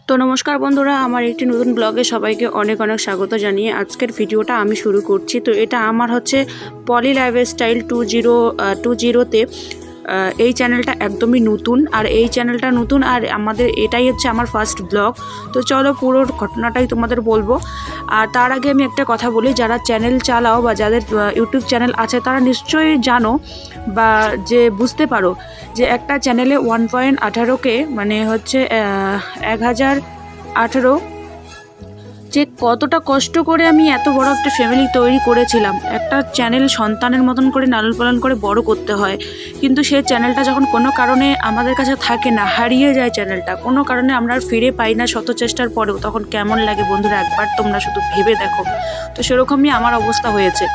তো নমস্কার বন্ধুরা, আমার একটি নতুন ব্লগে সবাইকে অনেক অনেক স্বাগত জানিয়ে আজকের ভিডিওটা আমি শুরু করছি। তো এটা আমার হচ্ছে পলি লাইফস্টাইল 2020-তে এই চ্যানেলটা একদমই নতুন, আর এই চ্যানেলটা নতুন, আর এটাই হচ্ছে আমার ফার্স্ট ব্লগ। তো চলো পুরো ঘটনাটাই তোমাদের বলবো। আর তার আগে আমি একটা কথা বলি, যারা চ্যানেল চালাও বা যাদের ইউটিউব চ্যানেল আছে তারা নিশ্চয়ই জানো বা যে বুঝতে পারো যে একটা চ্যানেলে 1.18K মানে হচ্ছে 1018 যে কতটা কষ্ট করে আমি এত বড় একটা ফ্যামিলি তৈরি করেছিলাম। একটা চ্যানেল সন্তানের মতন করে লালন পালন করে বড় করতে হয়, কিন্তু সেই চ্যানেলটা যখন কোনো কারণে আমাদের কাছে থাকে না, হারিয়ে যায় চ্যানেলটা, কোনো কারণে আমরা আর ফিরে পাই না শত চেষ্টার পরেও, তখন কেমন লাগে বন্ধুরা একবার তোমরা শুধু ভেবে দেখো। তো সেরকমই আমার অবস্থা হয়েছে।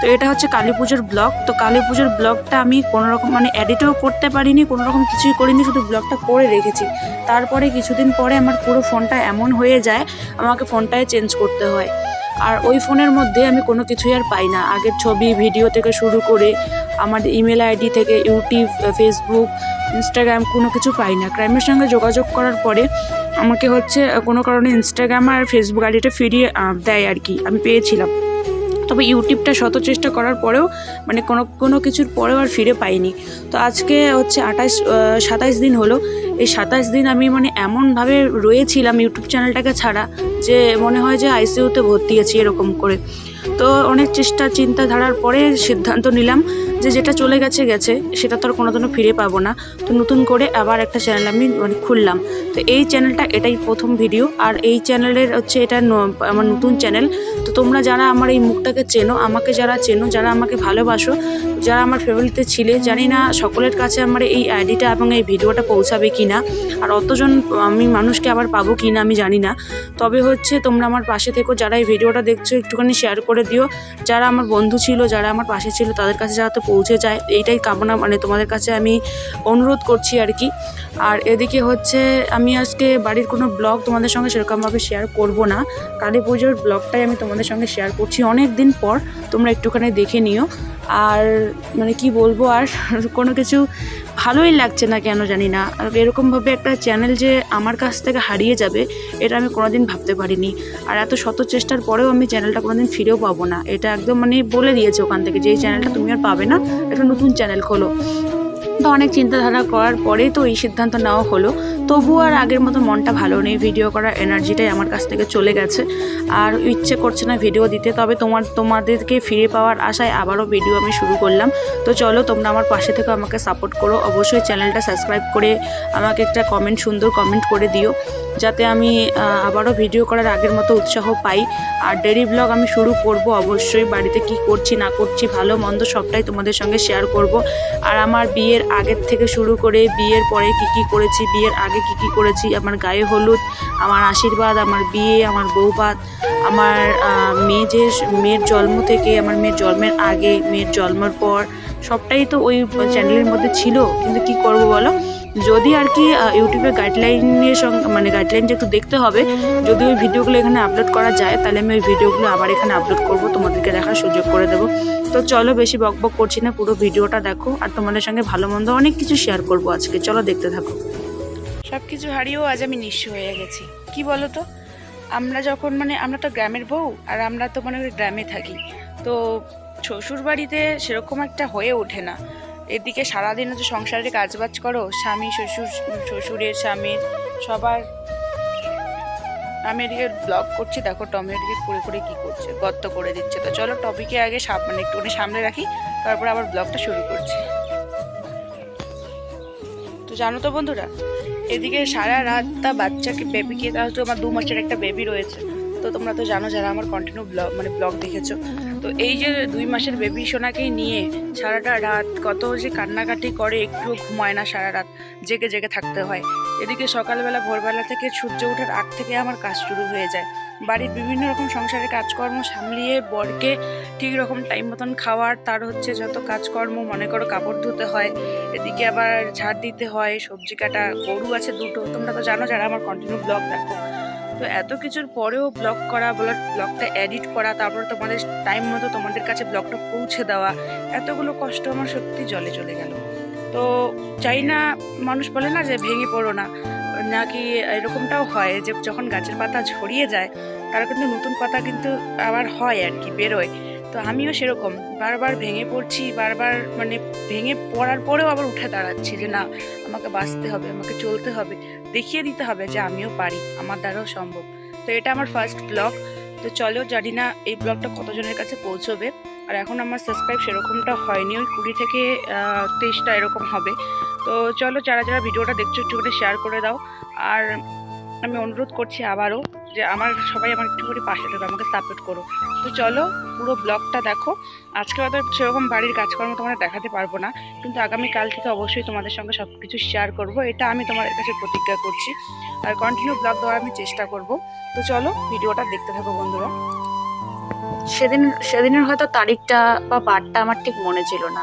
তো এটা হচ্ছে কালী পুজোর ব্লগ। তো কালী পুজোর ব্লগটা আমি কোনোরকম এডিটও করতে পারিনি, কোনোরকম কিছুই করিনি, শুধু ব্লগটা করে রেখেছি। তারপরে কিছুদিন পরে আমার পুরো ফোনটা এমন হয়ে যায়, আমাকে ফোনটায় চেঞ্জ করতে হয়। আর ওই ফোনের মধ্যে আমি কোনো কিছুই আর পাই না। আগের ছবি ভিডিও থেকে শুরু করে আমার ইমেল আইডি থেকে ইউটিউব, ফেসবুক, ইনস্টাগ্রাম কোনো কিছু পাই না। ক্রাইমের সঙ্গে যোগাযোগ করার পরে আমাকে হচ্ছে কোনো কারণে ইনস্টাগ্রাম আর ফেসবুক আইডিটা ফিরিয়ে দেয় আর কি, আমি পেয়েছিলাম। তবে ইউটিউবটা শত চেষ্টা করার পরেও কোনো কিছুর পরেও আর ফিরে পাইনি। তো আজকে হচ্ছে 27 দিন হলো। এই 27 দিন আমি এমনভাবে রয়েছিলাম ইউটিউব চ্যানেলটাকে ছাড়া যে মনে হয় যে আইসিইউতে ভর্তি আছি এরকম করে। তো অনেক চিন্তাধারার পরে সিদ্ধান্ত নিলাম যে যেটা চলে গেছে গেছে, সেটা তো আর কোনোদিনও ফিরে পাবো না। তো নতুন করে আবার একটা চ্যানেল আমি খুললাম। তো এই চ্যানেলটা এটাই প্রথম ভিডিও, আর এই চ্যানেলের হচ্ছে এটা আমার নতুন চ্যানেল। তো তোমরা যারা আমার এই মুখটাকে চেনো, আমাকে যারা চেনো, যারা আমাকে ভালোবাসো, যারা আমার ফ্যামিলিতে ছিলে, জানি না সকলের কাছে আমার এই আইডিটা এবং এই ভিডিওটা পৌঁছাবে কি না, আর অতজন আমি মানুষকে আবার পাবো কি না আমি জানি না। তবে হচ্ছে তোমরা আমার পাশে থেকো, যারা এই ভিডিওটা দেখছো একটুখানি শেয়ার করে দিও। যারা আমার বন্ধু ছিল, যারা আমার পাশে ছিল, তাদের কাছে যাতে পৌঁছে যায় এইটাই কামনা, তোমাদের কাছে আমি অনুরোধ করছি আর কি। আর এদিকে হচ্ছে আমি আজকে বাড়ির কোনো ব্লগ তোমাদের সঙ্গে সেরকমভাবে শেয়ার করব না। কালী পুজোর ব্লগটাই আমি তোমাদের সঙ্গে শেয়ার করছি অনেক দিন পর, তোমরা একটুখানি দেখে নিও। আর কি বলবো, আর কোনো কিছু ভালোই লাগছে না কেন জানি না। আর এরকমভাবে একটা চ্যানেল যে আমার কাছ থেকে হারিয়ে যাবে, এটা আমি কোনোদিন ভাবতে পারিনি। আর এত শত চেষ্টার পরেও আমি চ্যানেলটা কোনোদিন ফিরেও পাবো না, এটা একদম বলে দিয়েছে ওখান থেকে যে এই চ্যানেলটা তুমি আর পাবে না, একটা নতুন চ্যানেল খোলো। তো অনেক চিন্তাধারা করার পরে তো এই সিদ্ধান্ত নেওয়া হলো। তবু আর আগের মতো মনটা ভালো নেই, ভিডিও করার এনার্জিটাই আমার কাছ থেকে চলে গেছে, আর ইচ্ছে করছে না ভিডিও দিতে। তবে তোমাদেরকে ফিরে পাওয়ার আশায় আবারও ভিডিও আমি শুরু করলাম। তো চলো তোমরা আমার পাশে থেকে আমাকে সাপোর্ট করো, অবশ্যই চ্যানেলটা সাবস্ক্রাইব করে আমাকে একটা সুন্দর কমেন্ট করে দিও, যাতে আমি আবারও ভিডিও করার আগের মতো উৎসাহ পাই। আর ডেইলি ব্লগ আমি শুরু করব অবশ্যই, বাড়িতে কি করছি না করছি ভালো মন্দ সবটাই তোমাদের সঙ্গে শেয়ার করব। আর আমার বিয়ের আগের থেকে শুরু করে বিয়ের পরে কি করেছি, বিয়ের আগে কি করেছি, আমার গায়ে হলুদ, আমার আশীর্বাদ, আমার বিয়ে, আমার বৌভাত, আমার মেয়ের জন্ম থেকে, আমার মেয়ের জন্মের আগে, মেয়ের জন্মের পর, সবটাই তো ওই চ্যানেলের মধ্যে ছিল। কিন্তু কি করব বলো, যদি আর কি ইউটিউবের গাইডলাইনের সঙ্গে গাইডলাইনটা একটু দেখতে হবে। যদি ওই ভিডিওগুলো এখানে আপলোড করা যায়, তাহলে আমি ওই ভিডিওগুলো আবার এখানে আপলোড করব, তোমাদেরকে দেখার সুযোগ করে দেবো। তো চলো বেশি বকবক করছি না, পুরো ভিডিওটা দেখো, আর তোমাদের সঙ্গে ভালো মন্দ অনেক কিছু শেয়ার করব আজকে। চলো দেখতে থাকো। সব কিছু হারিয়েও আজ আমি নিঃস্ব হয়ে গেছি। কি বলো তো, আমরা যখন আমরা তো গ্রামের বউ, আর আমরা তো গ্রামে থাকি। তো শ্বশুর বাড়িতে সেরকম একটা হয়ে ওঠে না। এদিকে সারাদিন হচ্ছে সংসারের কাজবাজ করো, স্বামী শ্বশুরের স্বামীর সবার। আমি এদিকে ব্লগ করছি, দেখো টমি এদিকে করে কি করছে, গর্ত করে দিচ্ছে। তো চলো টপিকে আগে একটুখানি সামনে রাখি, তারপর আবার ব্লগটা শুরু করছি। তো জানো তো বন্ধুরা, এদিকে সারা রাতটা বাচ্চাকে বেবিকে, তাহলে তো আমার 2 মাসের একটা বেবি রয়েছে। তো তোমরা তো জানো যারা আমার কন্টিনিউ ব্লগ দেখেছো। তো এই যে 2 মাসের বেবি সোনাকেই নিয়ে সারাটা রাত কত যে কান্নাকাটি করে, একটুও ঘুমায় না, সারা রাত জেগে জেগে থাকতে হয়। এদিকে সকালবেলা ভোরবেলা থেকে সূর্য ওঠার আগ থেকে আমার কাজ শুরু হয়ে যায়। বাড়ির বিভিন্ন রকম সংসারের কাজকর্ম সামলিয়ে বরকে ঠিক রকম টাইম মতন খাওয়ার, তার হচ্ছে যত কাজকর্ম, মনে করো কাপড় ধুতে হয়, এদিকে আবার ঝাড় দিতে হয়, সবজি কাটা, গরু আছে 2টো, তোমরা তো জানো যারা আমার কন্টিনিউ ব্লগ দেখো। তো এত কিছুর পরেও ব্লগ করা, ব্লগটা এডিট করা, তারপর তোমাদের টাইম মতো তোমাদের কাছে ব্লগটা পৌঁছে দেওয়া, এতগুলো কষ্ট আমার সত্যি জলে চলে গেল। তো চাই না, মানুষ বলে না যে ভেঙে পড়ো না, নাকি এরকমটাও হয় যে যখন গাছের পাতা ঝরিয়ে যায় তারা কিন্তু নতুন পাতা কিন্তু আবার হয় আর কি, বেরোয়। তো আমিও সেরকম বারবার ভেঙে পড়ছি, বারবার মানে ভেঙে পড়ার পরেও আবার উঠে দাঁড়াচ্ছি যে না, আমাকে বাঁচতে হবে, আমাকে চলতে হবে, দেখিয়ে দিতে হবে যে আমিও পারি, আমার দ্বারাও সম্ভব। তো এটা আমার ফার্স্ট ব্লগ। তো চলো, জানি না এই ব্লগটা কতজনের কাছে পৌঁছবে। আর এখন আমার সাবস্ক্রাইব সেরকমটা হয়নি, ওই 20 থেকে 23টা এরকম হবে। তো চলো, যারা যারা ভিডিওটা দেখছো একটু করে শেয়ার করে দাও। আর আমি অনুরোধ করছি আবারও যে সবাই আমার একটু করে পাশে থাকো, আমাকে সাপোর্ট করো। তো চলো, পুরো ব্লগটা দেখো। আজকে হয়তো সেরকম বাড়ির কাজকর্ম তোমাদের দেখাতে পারবো না, কিন্তু আগামীকাল থেকে অবশ্যই তোমাদের সঙ্গে সব কিছু শেয়ার করবো, এটা আমি তোমাদের কাছে প্রতিজ্ঞা করছি। আর কন্টিনিউ ব্লগ দেওয়ার আমি চেষ্টা করব। তো চলো, ভিডিওটা দেখতে থাকো বন্ধুরা। সেদিনের হয়তো তারিখটা বা বারটা আমার ঠিক মনে ছিল না,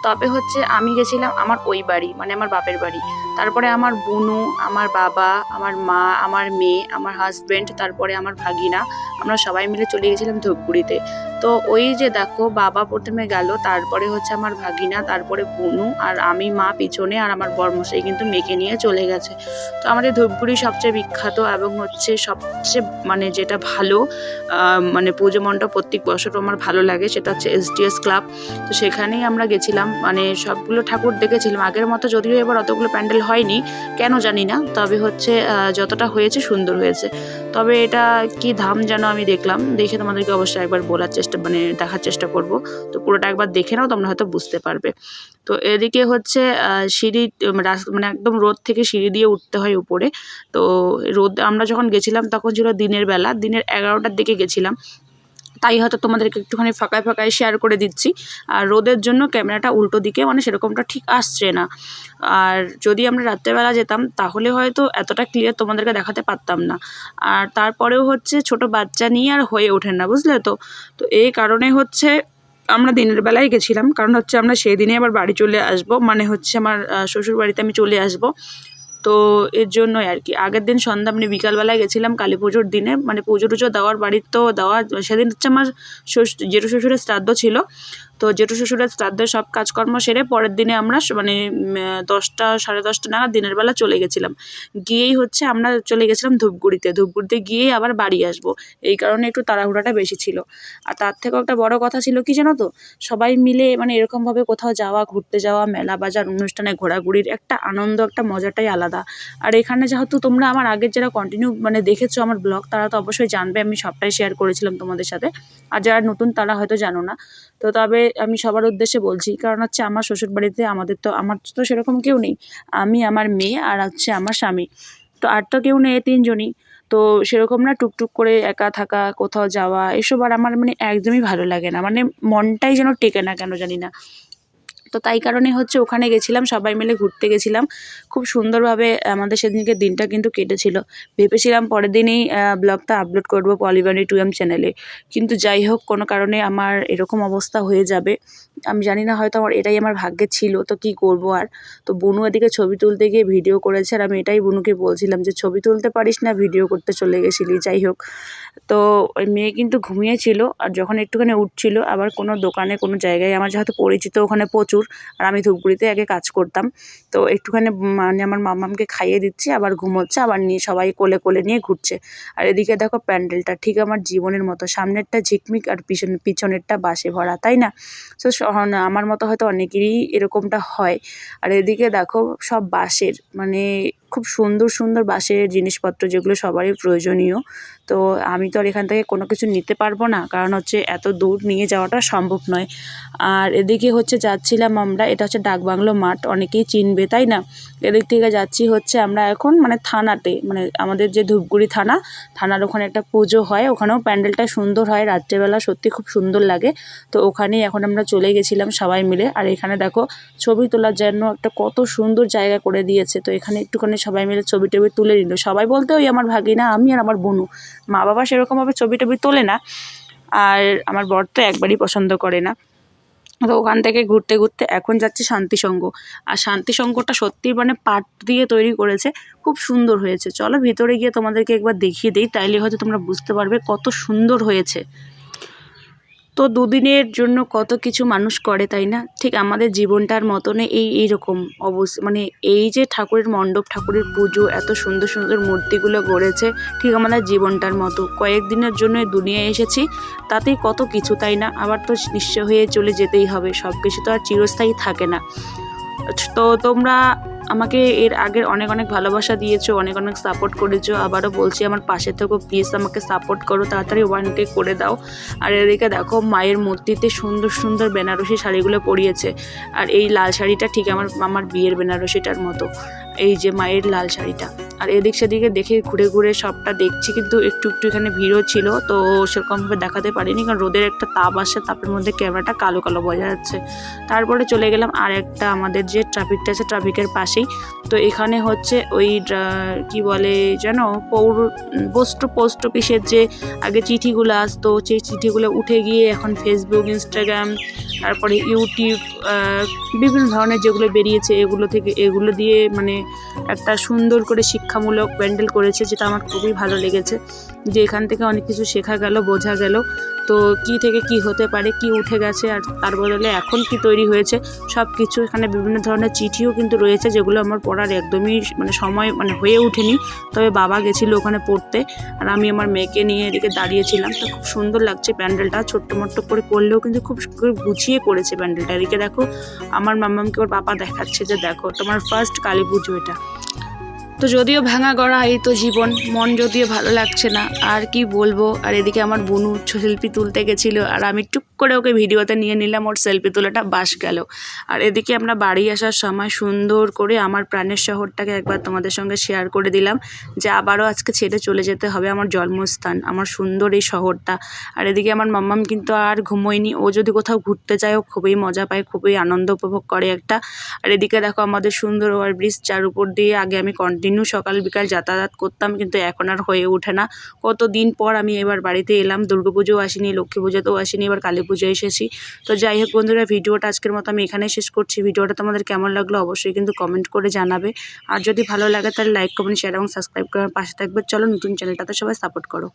তবে হচ্ছে আমি গেছিলাম আমার ওই বাড়ি, মানে আমার বাপের বাড়ি। তারপরে আমার বুনু, আমার বাবা, আমার মা, আমার মেয়ে, আমার হাজব্যান্ড, তারপরে আমার ভাগিনা, আমরা সবাই মিলে চলে গেছিলাম ধূপগুড়িতে। তো ওই যে দেখো, বাবা প্রথমে গেল, তারপরে হচ্ছে আমার ভাগিনা, তারপরে বুনু, আর আমি মা পিছনে, আর আমার বরমশাই কিন্তু মেয়েকে নিয়ে চলে গেছে। তো আমাদের ধূপগুড়ি সবচেয়ে বিখ্যাত এবং হচ্ছে সবচেয়ে মানে যেটা ভালো মানে পুজো মণ্ডপ প্রত্যেক বছর আমার ভালো লাগে, সেটা হচ্ছে SDS ক্লাব। তো সেখানেই আমরা গেছিলাম, মানে সবগুলো ঠাকুর দেখেছিলাম। আগের মতো যদিও এবার অতগুলো প্যান্ডেল হয়নি, কেন জানি না, তবে হচ্ছে যতটা হয়েছে সুন্দর হয়েছে। তবে এটা কি ধাম যেন আমি দেখলাম, দেখে তোমাদেরকে অবশ্যই একবার বলার চেষ্টা, মানে দেখার চেষ্টা করব। তো পুরোটা একবার দেখে নাও, তোমরা হয়তো বুঝতে পারবে। তো এদিকে হচ্ছে সিঁড়ি, মানে একদম রোদ থেকে সিঁড়ি দিয়ে উঠতে হয় উপরে। তো রোদ, আমরা যখন গেছিলাম তখন ছিল দিনের বেলা, দিনের 11টার দিকে গেছিলাম, তাই হয়তো তোমাদেরকে একটুখানি ফাঁকায় ফাঁকায় শেয়ার করে দিচ্ছি। আর রোদের জন্য ক্যামেরাটা উল্টো দিকে, মানে সেরকমটা ঠিক আসছে না। আর যদি আমরা রাত্রেবেলা যেতাম তাহলে হয়তো এতটা ক্লিয়ার তোমাদেরকে দেখাতে পারতাম না। আর তারপরেও হচ্ছে ছোট বাচ্চা নিয়ে আর হয়ে ওঠে না, বুঝলে তো। তো এই কারণে হচ্ছে আমরা দিনের বেলায় গেছিলাম, কারণ হচ্ছে আমরা সেই দিনে আবার বাড়ি চলে আসব, মানে হচ্ছে আমার ষষ্ঠর বাড়িতে আমি চলে আসব। তো এর জন্যই আর কি আগের দিন সন্ধ্যা, মানে বিকালবেলায় গেছিলাম কালী পুজোর দিনে, মানে পুজো টুজো দেওয়ার, বাড়ির তো দেওয়া, সেদিন হচ্ছে আমার জেঠু শ্বশুরের শ্রাদ্ধ ছিল। তো জেঠু শ্বশুরের শ্রাদ্ধের সব কাজকর্ম সেরে পরের দিনে আমরা মানে 10টা 10:30 নাগাদ দিনের বেলা চলে গেছিলাম। গিয়েই হচ্ছে আমরা চলে গেছিলাম ধূপগুড়িতে গিয়েই আবার বাড়ি আসব। এই কারণে একটু তাড়াহুড়াটা বেশি ছিল। আর তার থেকেও একটা বড় কথা ছিল কি জানো তো, সবাই মিলে মানে এরকমভাবে কোথাও যাওয়া, ঘুরতে যাওয়া, মেলা বাজার অনুষ্ঠানে ঘোরাঘুরির একটা আনন্দ, একটা মজাটাই আলাদা। আর এখানে যেহেতু তোমরা আমার আগের যারা কন্টিনিউ মানে দেখেছো আমার ব্লগ, তারা তো অবশ্যই জানবে, আমি সবটাই শেয়ার করেছিলাম তোমাদের সাথে। আর যারা নতুন তারা হয়তো জানো না। তো তবে আমি সবার উদ্দেশ্যে বলছি, কারণ হচ্ছে আমার শ্বশুর বাড়িতে আমার তো সেরকম কেউ নেই। আমি, আমার মেয়ে, আর হচ্ছে আমার স্বামী। তো আর তো কেউ নেই, 3জনই। তো সেরকম না টুকটুক করে একা থাকা, কোথাও যাওয়া, এসব আর আমার মানে একদমই ভালো লাগে না, মানে মনটাই যেন টেকে না, কেন জানি না। তো তাই কারণে হচ্ছে ওখানে গেছিলাম, সবাই মিলে ঘুরতে গেছিলাম। খুব সুন্দরভাবে আমাদের সেদিনকে দিনটা কিন্তু কেটেছিল। ভেবেছিলাম পরের দিনেই ব্লগটা আপলোড করব পলিবাণী 2M চ্যানেলে, কিন্তু যাই হোক, কোনো কারণে আমার এরকম অবস্থা হয়ে যাবে। আমি জানি না, হয়তো এটাই আমার ভাগ্যে ছিল, তো কি করব আর। তো বুনু এদিকে ছবি তুলতে গিয়ে ভিডিও করেছে, আর আমি এটাই বুনুকে বলছিলাম যে ছবি তুলতে পারিস না, ভিডিও করতে চলে গেছিলি। যাই হোক, তো ওই মেয়ে কিন্তু ঘুমিয়েছিল, আর যখন একটুখানি উঠছিল, আবার কোনো দোকানে কোনো জায়গায়, আমার যেহেতু পরিচিত ওখানে প্রচুর, আর আমি ধূপগুড়িতে আগে কাজ করতাম, তো একটুখানি মানে আমার মামামকে খাইয়ে দিচ্ছি, আবার ঘুমোচ্ছে, আবার নিয়ে সবাই কোলে কোলে নিয়ে ঘুরছে। আর এদিকে দেখো, প্যান্ডেলটা ঠিক আমার জীবনের মতো, সামনেরটা ঝিকমিক আর পিছনেরটা বাসে ভরা, তাই না? তো আমার মতো হয়তো অনেকেরই এরকমটা হয়। আর এদিকে দেখো, সব বাঁশের, মানে খুব সুন্দর সুন্দর বাঁশের জিনিসপত্র, যেগুলো সবারই প্রয়োজনীয়। তো আমি তো আর এখান থেকে কোনো কিছু নিতে পারবো না, কারণ হচ্ছে এত দূর নিয়ে যাওয়াটা সম্ভব নয়। আর এদিকে হচ্ছে যাচ্ছিলাম আমরা, এটা হচ্ছে ডাকবাংলো মাঠ, অনেকেই চিনবে, তাই না? এদিক থেকে যাচ্ছি হচ্ছে আমরা এখন মানে থানাতে, মানে আমাদের যে ধূপগুড়ি থানার ওখানে একটা পুজো হয়, ওখানেও প্যান্ডেলটা সুন্দর হয় রাত্রেবেলা, সত্যি খুব সুন্দর লাগে। তো ওখানেই এখন আমরা চলে গেছিলাম সবাই মিলে। আর এখানে দেখো, ছবি তোলার জন্য একটা কত সুন্দর জায়গা করে দিয়েছে। তো এখানে একটুখানি সবাই মিলে ছবি টবি তুলে নিল, সবাই বলতে ওই আমার ভাগিনা, আমি আর আমার বোনু। মা বাবা সেরকমভাবে ছবি টবি তোলে না, আর আমার বর তো একবারই পছন্দ করে না। তো ওখান থেকে ঘুরতে ঘুরতে এখন যাচ্ছি শান্তিসংঘ। আর শান্তিসংঘটা সত্যি মানে পাট দিয়ে তৈরি করেছে, খুব সুন্দর হয়েছে। চলো ভিতরে গিয়ে তোমাদেরকে একবার দেখিয়ে দিই, তাইলে হয়তো তোমরা বুঝতে পারবে কত সুন্দর হয়েছে। তো দুদিনের জন্য কত কিছু মানুষ করে, তাই না? ঠিক আমাদের জীবনটার মতনই এইরকম অবস্থা, মানে এই যে ঠাকুরের মণ্ডপ, ঠাকুরের পুজো, এত সুন্দর সুন্দর মূর্তিগুলো গড়েছে, ঠিক আমাদের জীবনটার মতো। কয়েকদিনের জন্য দুনিয়ায় এসেছি, তাতেই কত কিছু, তাই না? আবার তো নিঃস্ব হয়ে চলে যেতেই হবে, সব কিছু তো আর চিরস্থায়ী থাকে না। তো তোমরা আমাকে এর আগের অনেক অনেক ভালোবাসা দিয়েছো, অনেক অনেক সাপোর্ট করেছো। আবারও বলছি, আমার পাশে থেকেও প্লিজ আমাকে সাপোর্ট করো, তাড়াতাড়ি 1K করে দাও। আর এদিকে দেখো মায়ের মূর্তিতে সুন্দর সুন্দর বেনারসি শাড়িগুলো পরিয়েছে, আর এই লাল শাড়িটা ঠিক আমার বিয়ের বেনারসিটার মতো, এই যে মায়ের লাল শাড়িটা। আর এদিক সেদিকে দেখে ঘুরে ঘুরে সবটা দেখছি, কিন্তু একটু এখানে ভিড়ও ছিল, তো সেরকমভাবে দেখাতে পারিনি, কারণ রোদের একটা তাপ আসে, তাপের মধ্যে ক্যামেরাটা কালো কালো বোঝা যাচ্ছে। তারপরে চলে গেলাম আর একটা আমাদের যে ট্রাফিকটা আছে, ট্রাফিকের পাশেই। তো এখানে হচ্ছে ওই কি বলে যেন পোস্ট অফিসের যে আগে চিঠিগুলো আসতো, সেই চিঠিগুলো উঠে গিয়ে এখন ফেসবুক, ইনস্টাগ্রাম, তারপরে ইউটিউব, বিভিন্ন ধরনের যেগুলো বেরিয়েছে এগুলো দিয়ে মানে একটা সুন্দর করে শিক্ষামূলক প্যান্ডেল করেছে, যেটা আমার খুবই ভালো লেগেছে, যে এখান থেকে অনেক কিছু শেখা গেল, বোঝা গেল। তো কি থেকে কি হতে পারে, কি উঠে গেছে, আর তার বদলে এখন কি তৈরি হয়েছে, সব কিছু এখানে বিভিন্ন ধরনের চিঠিও কিন্তু রয়েছে, যেগুলো আমার পড়ার একদমই সময় হয়ে ওঠেনি। তবে বাবা গেছিলো ওখানে পড়তে, আর আমি আমার মেয়েকে নিয়ে এদিকে দাঁড়িয়েছিলাম। তো খুব সুন্দর লাগছে প্যান্ডেলটা, ছোট্ট মোট্ট করে করলেও কিন্তু খুব গুছিয়ে করেছে প্যান্ডেলটা। এদিকে দেখো আমার মাম্মামকে ওর বাবা দেখাচ্ছে যে দেখো তোমার ফার্স্ট কালী পুজো এটা। তো যদিও ভাঙা গড়া এই তো জীবন, মন যদিও ভালো লাগছে না, আর কি বলবো। আর এদিকে আমার বোনু সেলফি তুলতে গেছিলো, আর আমি টুক করে ওকে ভিডিওতে নিয়ে নিলাম, ওর সেলফি তোলাটা বাস গেল। আর এদিকে আমরা বাড়ি আসার সময় সুন্দর করে আমার প্রাণের শহরটাকে একবার তোমাদের সঙ্গে শেয়ার করে দিলাম, যে আবারও আজকে ছেড়ে চলে যেতে হবে আমার জন্মস্থান, আমার সুন্দর এই শহরটা। আর এদিকে আমার মাম্মাম কিন্তু আর ঘুমোয়নি, ও যদি কোথাও ঘুরতে যায় ও খুবই মজা পায়, খুবই আনন্দ উপভোগ করে একটা। আর এদিকে দেখো আমাদের সুন্দর ওভারব্রিজ, যার উপর দিয়ে আগে আমি কন্টিনিউ সকাল বিকাল যাতায়াত করতাম, কিন্তু এখন আর হয়ে ওঠে না। কতদিন পর আমি এবার বাড়িতে এলাম, দুর্গাপুজোও আসিনি, লক্ষ্মী পুজোতেও আসিনি, এবার কালী পুজো এসেছি। তো যাই হোক বন্ধুরা, ভিডিওটা আজকের মতো আমি এখানেই শেষ করছি। ভিডিওটা তোমাদের কেমন লাগলো অবশ্যই কিন্তু কমেন্ট করে জানাবে, আর যদি ভালো লাগে তাহলে লাইক, কমেন্ট, শেয়ার এবং সাবস্ক্রাইব করে পাশে থাকবে। চলো নতুন চ্যানেলটাতে সবাই সাপোর্ট করো।